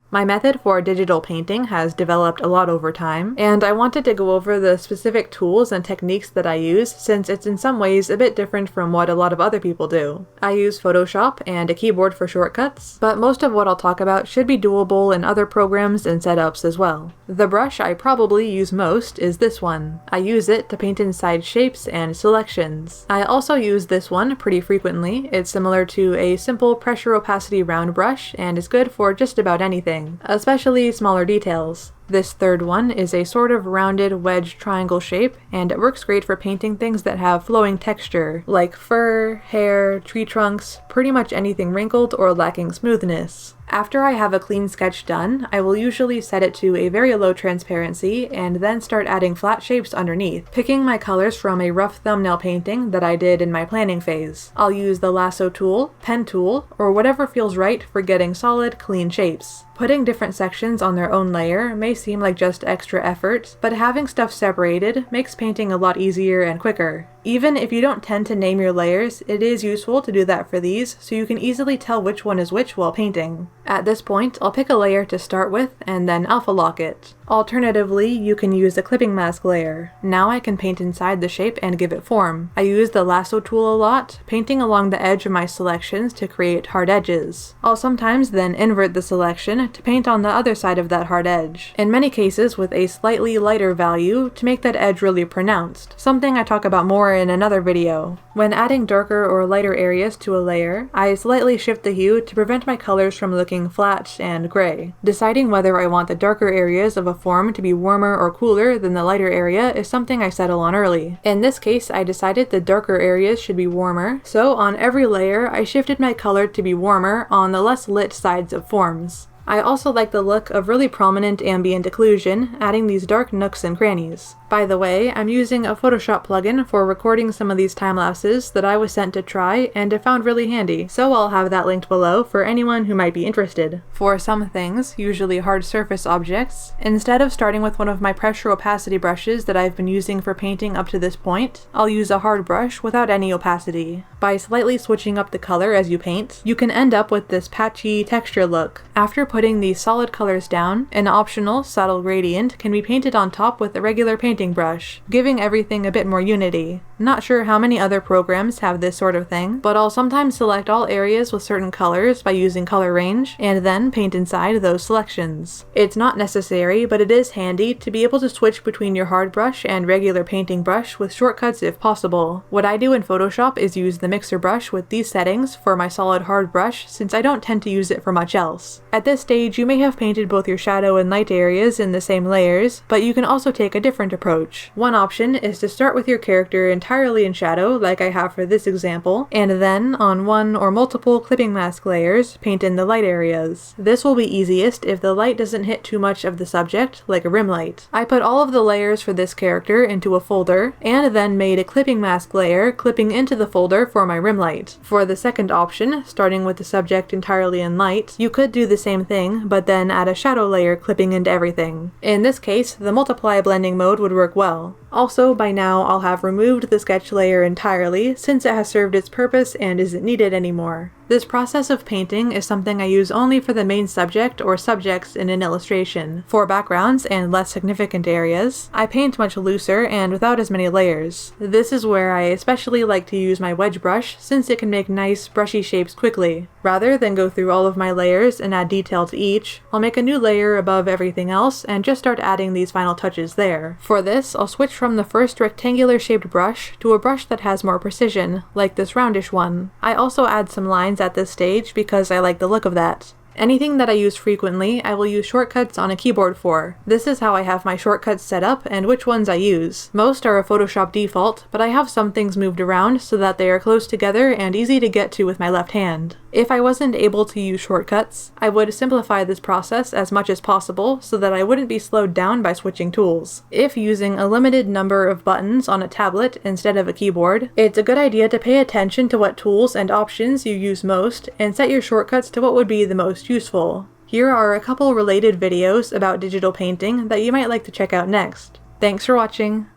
My method for digital painting has developed a lot over time, and I wanted to go over the specific tools and techniques that I use since it's in some ways a bit different from what a lot of other people do. I use Photoshop and a keyboard for shortcuts, but most of what I'll talk about should be doable in other programs and setups as well. The brush I probably use most is this one. I use it to paint inside shapes and selections. I also use this one pretty frequently. It's similar to a simple pressure opacity round brush and is good for just about anything, especially smaller details. This third one is a sort of rounded wedge triangle shape, and it works great for painting things that have flowing texture, like fur, hair, tree trunks, pretty much anything wrinkled or lacking smoothness. After I have a clean sketch done, I will usually set it to a very low transparency and then start adding flat shapes underneath, picking my colors from a rough thumbnail painting that I did in my planning phase. I'll use the lasso tool, pen tool, or whatever feels right for getting solid, clean shapes. Putting different sections on their own layer may seem like just extra effort, but having stuff separated makes painting a lot easier and quicker. Even if you don't tend to name your layers, it is useful to do that for these so you can easily tell which one is which while painting. At this point, I'll pick a layer to start with and then alpha lock it. Alternatively, you can use a clipping mask layer. Now I can paint inside the shape and give it form. I use the lasso tool a lot, painting along the edge of my selections to create hard edges. I'll sometimes then invert the selection to paint on the other side of that hard edge, in many cases with a slightly lighter value to make that edge really pronounced, something I talk about more in another video. When adding darker or lighter areas to a layer, I slightly shift the hue to prevent my colors from looking flat and gray. Deciding whether I want the darker areas of a form to be warmer or cooler than the lighter area is something I settle on early. In this case, I decided the darker areas should be warmer, so on every layer I shifted my color to be warmer on the less lit sides of forms. I also like the look of really prominent ambient occlusion, adding these dark nooks and crannies. By the way, I'm using a Photoshop plugin for recording some of these time-lapses that I was sent to try and have found really handy, so I'll have that linked below for anyone who might be interested. For some things, usually hard surface objects, instead of starting with one of my pressure opacity brushes that I've been using for painting up to this point, I'll use a hard brush without any opacity. By slightly switching up the color as you paint, you can end up with this patchy texture look. After putting these solid colors down, an optional subtle gradient can be painted on top with a regular painting brush, giving everything a bit more unity. Not sure how many other programs have this sort of thing, but I'll sometimes select all areas with certain colors by using color range, and then paint inside those selections. It's not necessary, but it is handy to be able to switch between your hard brush and regular painting brush with shortcuts if possible. What I do in Photoshop is use the mixer brush with these settings for my solid hard brush since I don't tend to use it for much else. At this stage, you may have painted both your shadow and light areas in the same layers, but you can also take a different approach. One option is to start with your character entirely in shadow, like I have for this example, and then, on one or multiple clipping mask layers, paint in the light areas. This will be easiest if the light doesn't hit too much of the subject, like a rim light. I put all of the layers for this character into a folder, and then made a clipping mask layer clipping into the folder for my rim light. For the second option, starting with the subject entirely in light, you could do the same thing, but then add a shadow layer clipping into everything. In this case, the multiply blending mode would work well. Also, by now I'll have removed the sketch layer entirely since it has served its purpose and isn't needed anymore. This process of painting is something I use only for the main subject or subjects in an illustration. For backgrounds and less significant areas, I paint much looser and without as many layers. This is where I especially like to use my wedge brush since it can make nice brushy shapes quickly. Rather than go through all of my layers and add detail to each, I'll make a new layer above everything else and just start adding these final touches there. For this, I'll switch from the first rectangular shaped brush to a brush that has more precision, like this roundish one. I also add some lines at this stage because I like the look of that. Anything that I use frequently, I will use shortcuts on a keyboard for. This is how I have my shortcuts set up and which ones I use. Most are a Photoshop default, but I have some things moved around so that they are close together and easy to get to with my left hand. If I wasn't able to use shortcuts, I would simplify this process as much as possible so that I wouldn't be slowed down by switching tools. If using a limited number of buttons on a tablet instead of a keyboard, it's a good idea to pay attention to what tools and options you use most and set your shortcuts to what would be the most useful. Here are a couple related videos about digital painting that you might like to check out next. Thanks for watching!